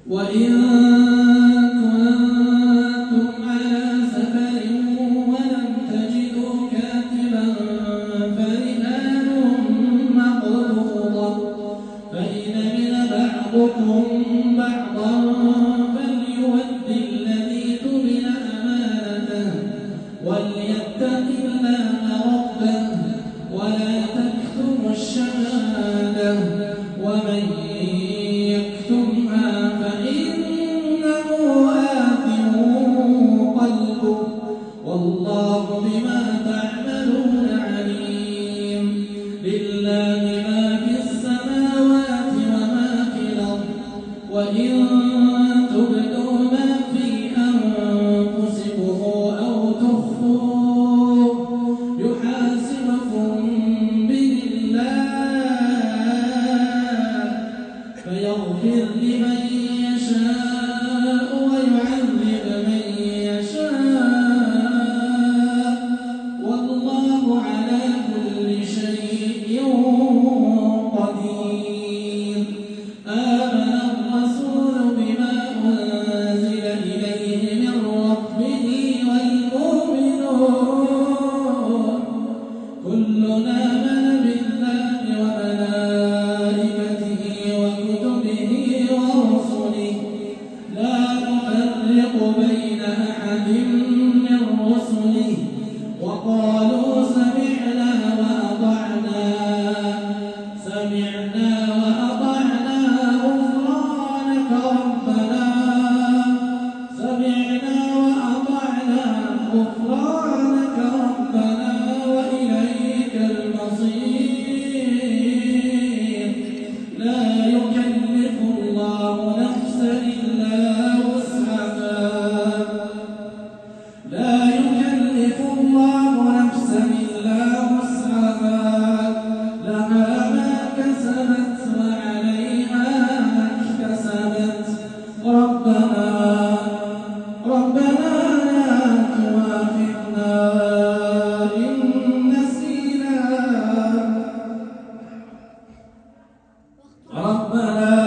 وإن كنتم على سفر ولم تجدوا كاتبا فرهان مقبوضة فإن أمن بعضكم بعضا فليؤد الذي اؤتمن أمانته وليتق الله ربه ولا تكتموا الشهادة ومن يكتمها فإنه آثم قلبه والله بما تعملون عليم. لله ما في السماوات وما في الأرض وإن تبدوا ما في أنفسكم أو تخفوه يحاسبكم به الله فيغفر لمن يشاء ويعذب من يشاء والله على كل شيء قدير. آمن الرسول بما أنزل إليه من ربه والمؤمنون كلنا آمن بالله وملائكته وكتبه ورسله لا نفرق بين أحد من رسله وقالوا سمعنا وأطعنا غفرانك ربنا سمعنا وأطعنا غفرانك ربنا وإليك المصير. لا يكلف الله نفسا إلا وسعها لها ما كسبت وعليها ما اكتسبت ربنا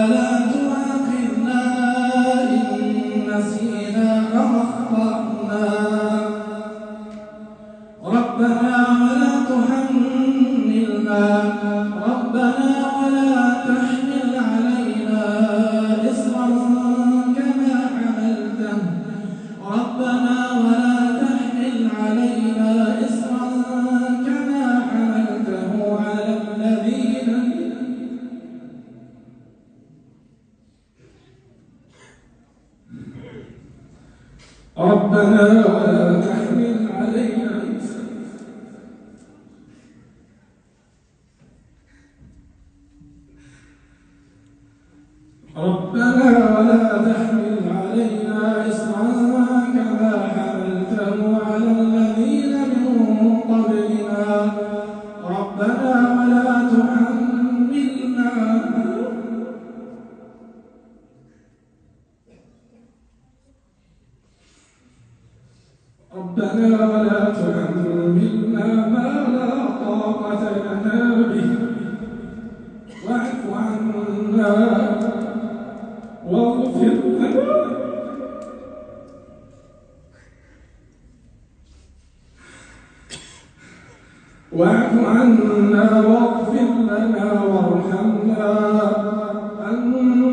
لا تؤاخذنا إن نسينا أو أخطأنا ربنا ولا تحمل علينا إصرا كما حملته على الذين ربنا ولا تحمل علينا إصرا كما حملته على الذين من قبلنا ربنا ولا تحملنا ما لا طاقة لنا به واعف عنا واغفر لنا وارحمنا أنت